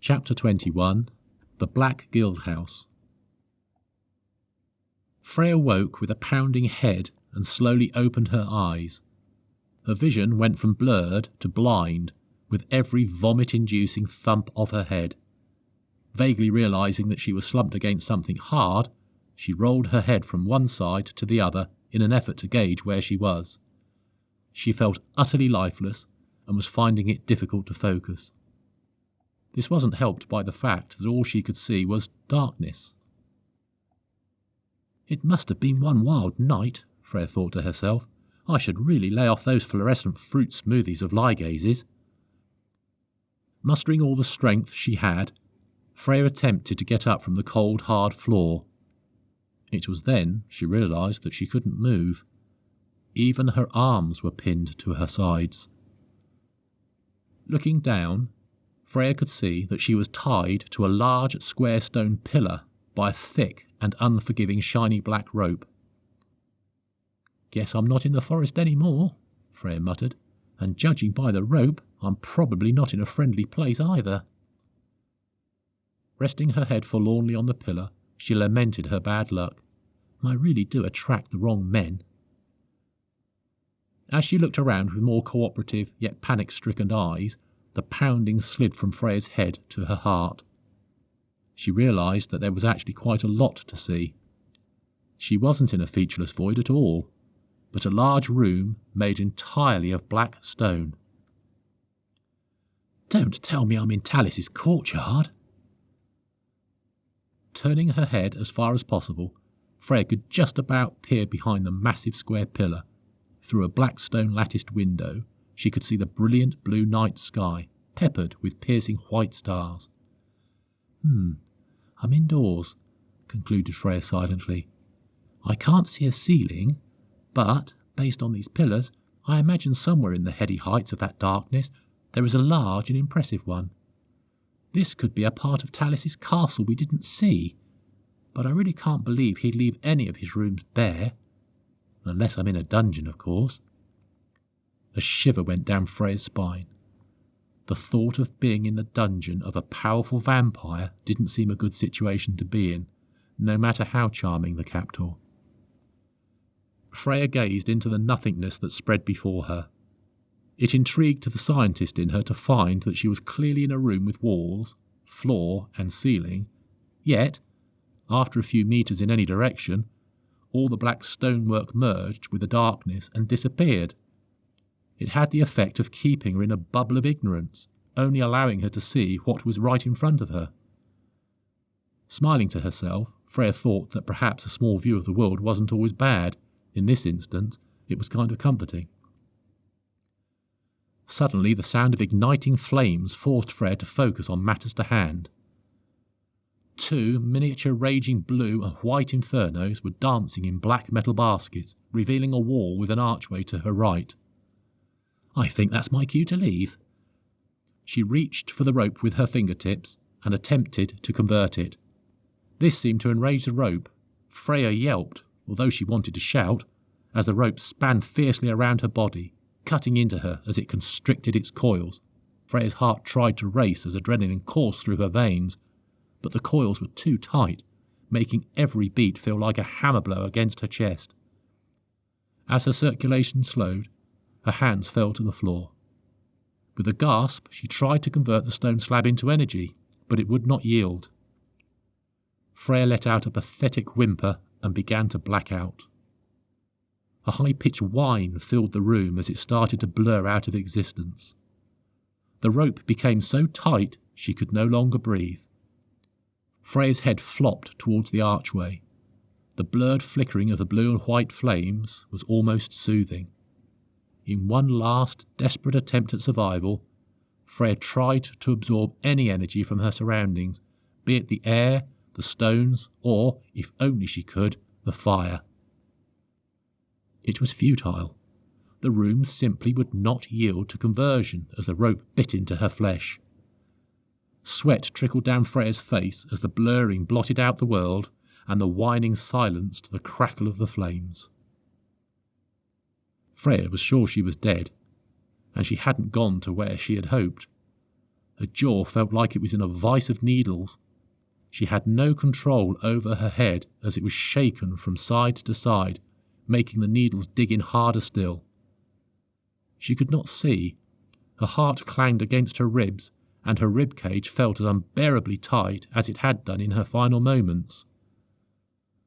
Chapter 21 The Black Guild House. Freya woke with a pounding head and slowly opened her eyes. Her vision went from blurred to blind, with every vomit-inducing thump of her head. Vaguely realising that she was slumped against something hard, she rolled her head from one side to the other in an effort to gauge where she was. She felt utterly lifeless and was finding it difficult to focus. This wasn't helped by the fact that all she could see was darkness. It must have been one wild night, Freya thought to herself. I should really lay off those fluorescent fruit smoothies of ligazes. Mustering all the strength she had, Freya attempted to get up from the cold, hard floor. It was then she realised that she couldn't move. Even her arms were pinned to her sides. Looking down, Freya could see that she was tied to a large square stone pillar by a thick and unforgiving shiny black rope. "Guess I'm not in the forest any more," Freya muttered, "and judging by the rope, I'm probably not in a friendly place either." Resting her head forlornly on the pillar, she lamented her bad luck. "I really do attract the wrong men." As she looked around with more cooperative yet panic-stricken eyes, the pounding slid from Freya's head to her heart. She realised that there was actually quite a lot to see. She wasn't in a featureless void at all, but a large room made entirely of black stone. "Don't tell me I'm in Talis's courtyard." Turning her head as far as possible, Freya could just about peer behind the massive square pillar. Through a black stone latticed window, she could see the brilliant blue night sky, peppered with piercing white stars. I'm indoors," concluded Freya silently. "I can't see a ceiling, but, based on these pillars, I imagine somewhere in the heady heights of that darkness there is a large and impressive one. This could be a part of Talis's castle we didn't see, but I really can't believe he'd leave any of his rooms bare. Unless I'm in a dungeon, of course." A shiver went down Freya's spine. The thought of being in the dungeon of a powerful vampire didn't seem a good situation to be in, no matter how charming the captor. Freya gazed into the nothingness that spread before her. It intrigued the scientist in her to find that she was clearly in a room with walls, floor and ceiling, yet, after a few metres in any direction, all the black stonework merged with the darkness and disappeared. It had the effect of keeping her in a bubble of ignorance, only allowing her to see what was right in front of her. Smiling to herself, Freya thought that perhaps a small view of the world wasn't always bad. In this instance, it was kind of comforting. Suddenly, the sound of igniting flames forced Freya to focus on matters to hand. 2 miniature raging blue and white infernos were dancing in black metal baskets, revealing a wall with an archway to her right. "I think that's my cue to leave." She reached for the rope with her fingertips and attempted to convert it. This seemed to enrage the rope. Freya yelped, although she wanted to shout, as the rope span fiercely around her body, cutting into her as it constricted its coils. Freya's heart tried to race as adrenaline coursed through her veins, but the coils were too tight, making every beat feel like a hammer blow against her chest. As her circulation slowed, her hands fell to the floor. With a gasp, she tried to convert the stone slab into energy, but it would not yield. Freya let out a pathetic whimper and began to black out. A high-pitched whine filled the room as it started to blur out of existence. The rope became so tight she could no longer breathe. Freya's head flopped towards the archway. The blurred flickering of the blue and white flames was almost soothing. In one last, desperate attempt at survival, Freya tried to absorb any energy from her surroundings, be it the air, the stones, or, if only she could, the fire. It was futile. The room simply would not yield to conversion as the rope bit into her flesh. Sweat trickled down Freya's face as the blurring blotted out the world and the whining silenced the crackle of the flames. Freya was sure she was dead, and she hadn't gone to where she had hoped. Her jaw felt like it was in a vice of needles. She had no control over her head as it was shaken from side to side, making the needles dig in harder still. She could not see. Her heart clanged against her ribs, and her rib cage felt as unbearably tight as it had done in her final moments.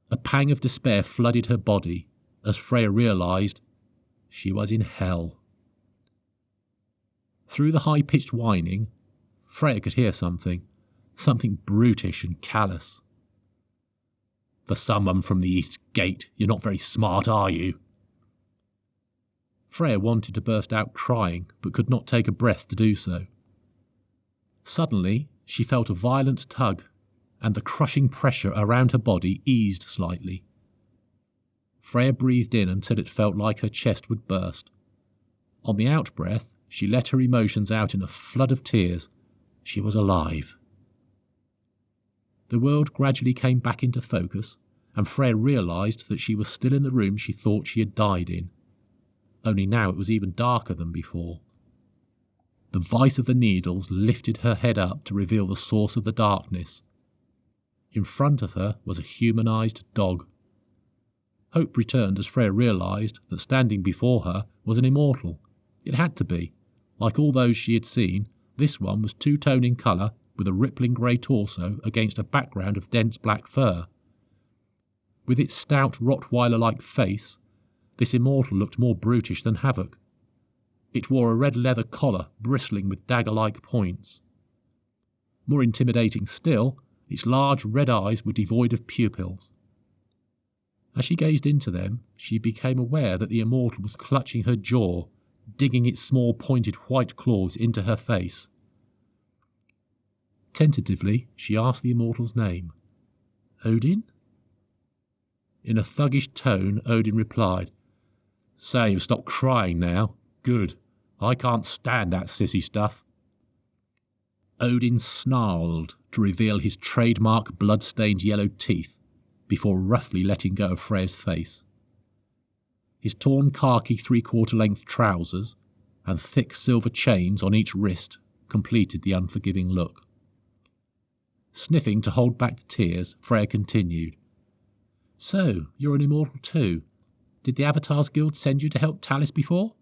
A pang of despair flooded her body as Freya realised she was in hell. Through the high-pitched whining, Freya could hear something brutish and callous. "For someone from the East Gate, you're not very smart, are you?" Freya wanted to burst out crying, but could not take a breath to do so. Suddenly, she felt a violent tug, and the crushing pressure around her body eased slightly. Freya breathed in until it felt like her chest would burst. On the out-breath, she let her emotions out in a flood of tears. She was alive. The world gradually came back into focus, and Freya realised that she was still in the room she thought she had died in. Only now it was even darker than before. The vice of the needles lifted her head up to reveal the source of the darkness. In front of her was a humanised dog. Hope returned as Freya realised that standing before her was an immortal. It had to be. Like all those she had seen, this one was two-tone in colour, with a rippling grey torso against a background of dense black fur. With its stout Rottweiler-like face, this immortal looked more brutish than Havoc. It wore a red leather collar bristling with dagger-like points. More intimidating still, its large red eyes were devoid of pupils. As she gazed into them, she became aware that the immortal was clutching her jaw, digging its small pointed white claws into her face. Tentatively, she asked the immortal's name. "Odin?" In a thuggish tone, Odin replied, "So you've stopped crying now? Good. I can't stand that sissy stuff." Odin snarled to reveal his trademark blood-stained yellow teeth before roughly letting go of Freya's face. His torn khaki three-quarter-length trousers and thick silver chains on each wrist completed the unforgiving look. Sniffing to hold back the tears, Freya continued, "So, you're an immortal too. Did the Avatars Guild send you to help Talis before?"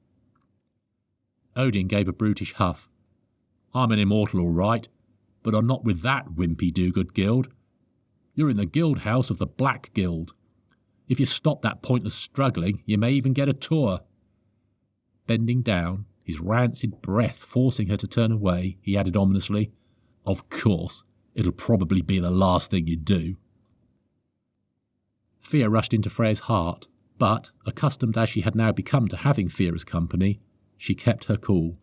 Odin gave a brutish huff. "I'm an immortal all right, but I'm not with that wimpy do-good guild. You're in the guild house of the Black Guild. If you stop that pointless struggling, you may even get a tour." Bending down, his rancid breath forcing her to turn away, he added ominously, "Of course, it'll probably be the last thing you do." Fear rushed into Freya's heart, but, accustomed as she had now become to having fear as company, she kept her cool.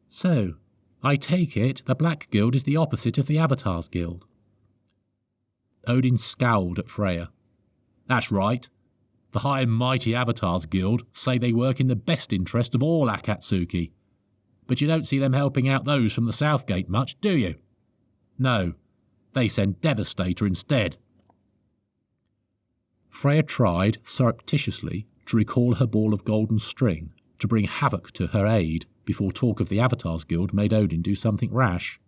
"So, I take it the Black Guild is the opposite of the Avatars Guild." Odin scowled at Freya. "That's right. The High and Mighty Avatars Guild say they work in the best interest of all Akatsuki. But you don't see them helping out those from the South Gate much, do you? No, they send Devastator instead." Freya tried, surreptitiously, to recall her ball of golden string, to bring Havoc to her aid, before talk of the Avatars Guild made Odin do something rash.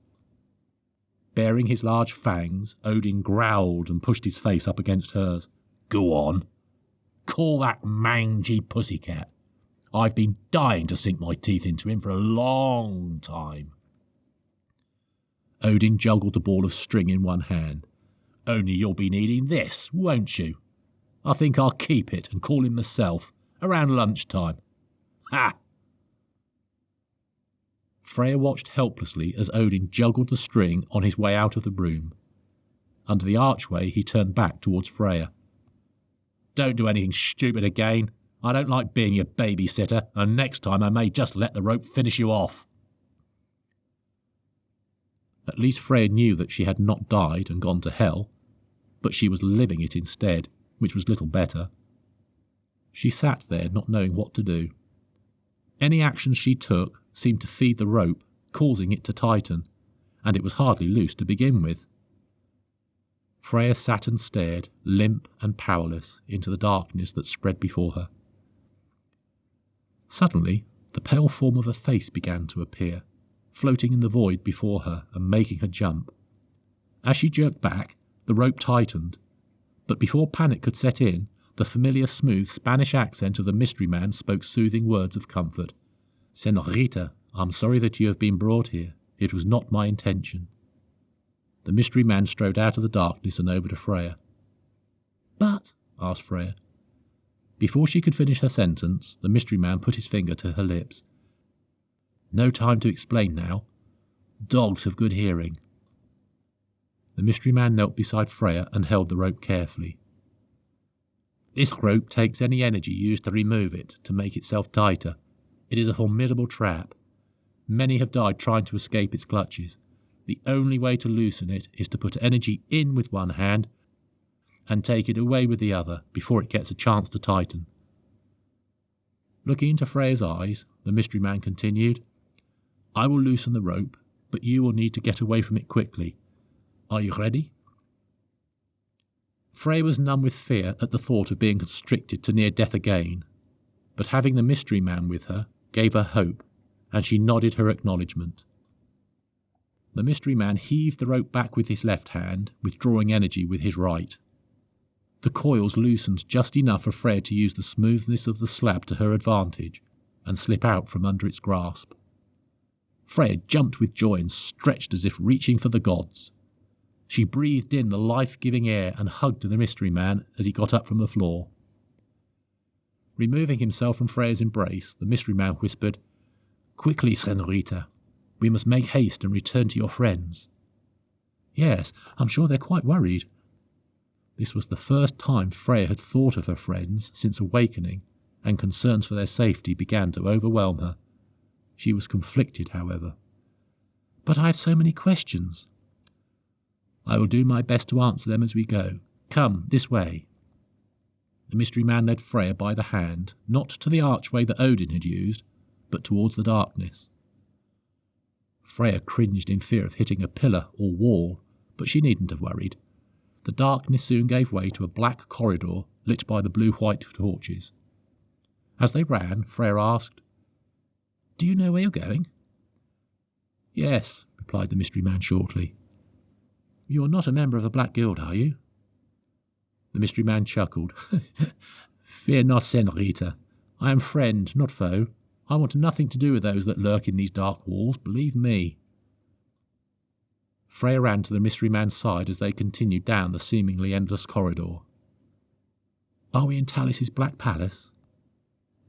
Baring his large fangs, Odin growled and pushed his face up against hers. "Go on. Call that mangy pussycat. I've been dying to sink my teeth into him for a long time." Odin juggled the ball of string in one hand. "Only you'll be needing this, won't you? I think I'll keep it and call him myself, around lunchtime. Ha!" Freya watched helplessly as Odin juggled the string on his way out of the room. Under the archway, he turned back towards Freya. "Don't do anything stupid again. I don't like being your babysitter, and next time I may just let the rope finish you off." At least Freya knew that she had not died and gone to hell, but she was living it instead, which was little better. She sat there not knowing what to do. Any action she took seemed to feed the rope, causing it to tighten, and it was hardly loose to begin with. Freya sat and stared, limp and powerless, into the darkness that spread before her. Suddenly, the pale form of a face began to appear, floating in the void before her and making her jump. As she jerked back, the rope tightened, but before panic could set in, the familiar smooth Spanish accent of the mystery man spoke soothing words of comfort. "Senorita, I'm sorry that you have been brought here. It was not my intention." The mystery man strode out of the darkness and over to Freya. "But," asked Freya. Before she could finish her sentence, the mystery man put his finger to her lips. "No time to explain now. Dogs have good hearing." The mystery man knelt beside Freya and held the rope carefully. "This rope takes any energy used to remove it to make itself tighter. It is a formidable trap. Many have died trying to escape its clutches. The only way to loosen it is to put energy in with one hand and take it away with the other before it gets a chance to tighten." Looking into Freya's eyes, the mystery man continued, "I will loosen the rope, but you will need to get away from it quickly. Are you ready?" Freya was numb with fear at the thought of being constricted to near death again, but having the mystery man with her gave her hope, and she nodded her acknowledgement. The mystery man heaved the rope back with his left hand, withdrawing energy with his right. The coils loosened just enough for Freya to use the smoothness of the slab to her advantage and slip out from under its grasp. Freya jumped with joy and stretched as if reaching for the gods. She breathed in the life-giving air and hugged the mystery man as he got up from the floor. Removing himself from Freya's embrace, the mystery man whispered, "Quickly, Senorita. We must make haste and return to your friends." "Yes, I'm sure they're quite worried." This was the first time Freya had thought of her friends since awakening, and concerns for their safety began to overwhelm her. She was conflicted, however. "But I have so many questions." "I will do my best to answer them as we go. Come, this way." The mystery man led Freya by the hand, not to the archway that Odin had used, but towards the darkness. Freya cringed in fear of hitting a pillar or wall, but she needn't have worried. The darkness soon gave way to a black corridor lit by the blue-white torches. As they ran, Freya asked, "Do you know where you're going?" "Yes," replied the mystery man shortly. "You're not a member of the Black Guild, are you?" The mystery man chuckled. "Fear not, Senorita. I am friend, not foe. I want nothing to do with those that lurk in these dark walls, believe me." Freya ran to the mystery man's side as they continued down the seemingly endless corridor. "Are we in Talis's Black Palace?"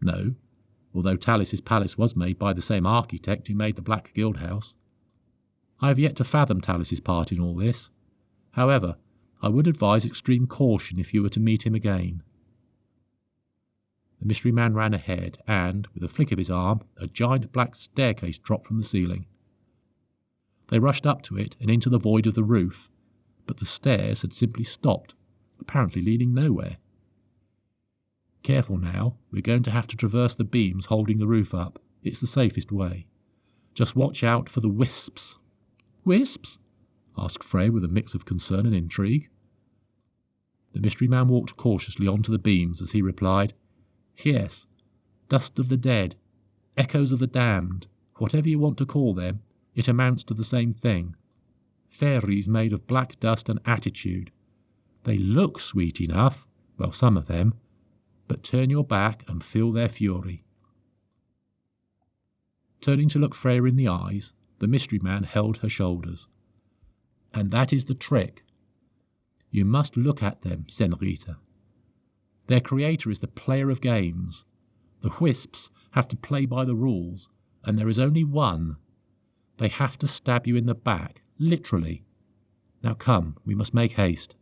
"No, although Talis's palace was made by the same architect who made the Black Guild House. I have yet to fathom Talis's part in all this. However, I would advise extreme caution if you were to meet him again." The mystery man ran ahead and, with a flick of his arm, a giant black staircase dropped from the ceiling. They rushed up to it and into the void of the roof, but the stairs had simply stopped, apparently leading nowhere. "Careful now, we're going to have to traverse the beams holding the roof up. It's the safest way. Just watch out for the wisps." "Wisps?" asked Freya with a mix of concern and intrigue. The mystery man walked cautiously onto the beams as he replied, "Yes, dust of the dead, echoes of the damned, whatever you want to call them, it amounts to the same thing. Fairies made of black dust and attitude. They look sweet enough, well, some of them, but turn your back and feel their fury." Turning to look Freya in the eyes, the mystery man held her shoulders. "And that is the trick. You must look at them, Senorita. Their creator is the player of games. The wisps have to play by the rules, and there is only one. They have to stab you in the back, literally. Now come, we must make haste."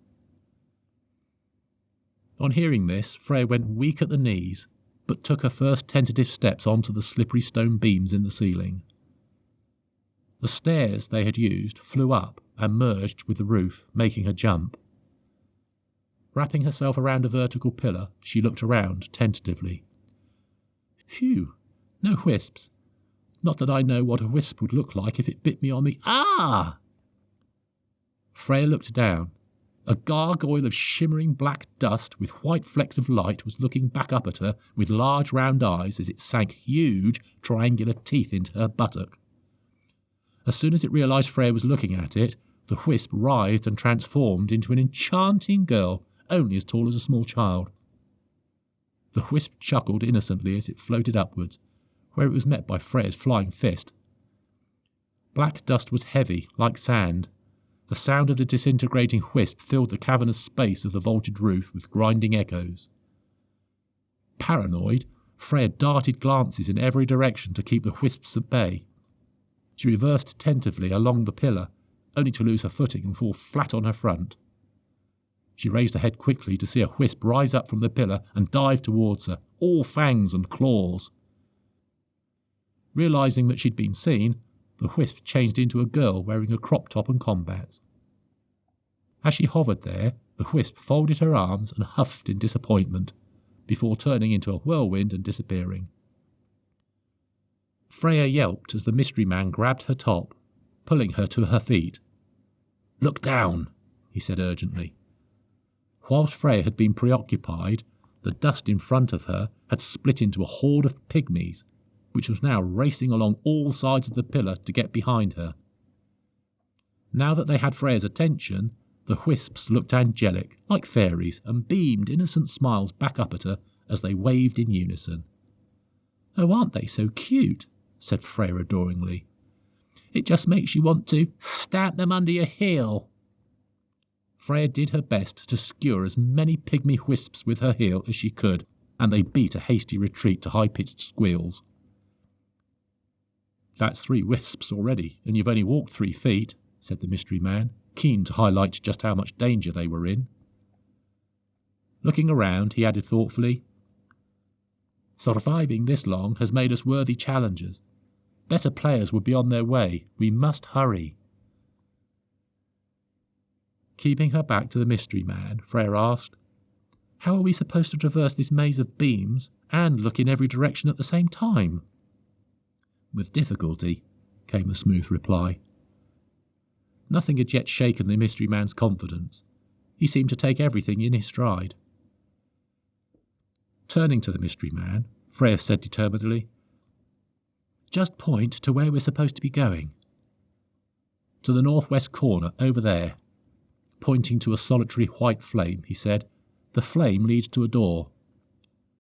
On hearing this, Freya went weak at the knees, but took her first tentative steps onto the slippery stone beams in the ceiling. The stairs they had used flew up and merged with the roof, making her jump. Wrapping herself around a vertical pillar, she looked around tentatively. "Phew, no wisps. Not that I know what a wisp would look like if it bit me on the— Ah!" Freya looked down. A gargoyle of shimmering black dust with white flecks of light was looking back up at her with large round eyes as it sank huge triangular teeth into her buttock. As soon as it realised Freya was looking at it, the wisp writhed and transformed into an enchanting girl, only as tall as a small child. The wisp chuckled innocently as it floated upwards, where it was met by Freya's flying fist. Black dust was heavy, like sand. The sound of the disintegrating wisp filled the cavernous space of the vaulted roof with grinding echoes. Paranoid, Freya darted glances in every direction to keep the wisps at bay. She reversed tentatively along the pillar, only to lose her footing and fall flat on her front. She raised her head quickly to see a wisp rise up from the pillar and dive towards her, all fangs and claws. Realising that she'd been seen, the wisp changed into a girl wearing a crop top and combats. As she hovered there, the wisp folded her arms and huffed in disappointment, before turning into a whirlwind and disappearing. Freya yelped as the mystery man grabbed her top, pulling her to her feet. "Look down," he said urgently. Whilst Freya had been preoccupied, the dust in front of her had split into a horde of pygmies, which was now racing along all sides of the pillar to get behind her. Now that they had Freya's attention, the wisps looked angelic, like fairies, and beamed innocent smiles back up at her as they waved in unison. "Oh, aren't they so cute?" said Freya adoringly. "It just makes you want to stamp them under your heel." Freya did her best to skewer as many pygmy wisps with her heel as she could, and they beat a hasty retreat to high-pitched squeals. "That's 3 wisps already, and you've only walked 3 feet, said the mystery man, keen to highlight just how much danger they were in. Looking around, he added thoughtfully, "Surviving this long has made us worthy challengers. Better players would be on their way. We must hurry." Keeping her back to the mystery man, Freya asked, "How are we supposed to traverse this maze of beams and look in every direction at the same time?" "With difficulty," came the smooth reply. Nothing had yet shaken the mystery man's confidence. He seemed to take everything in his stride. Turning to the mystery man, Freya said determinedly, "Just point to where we're supposed to be going." "To the northwest corner, over there." Pointing to a solitary white flame, he said, "The flame leads to a door."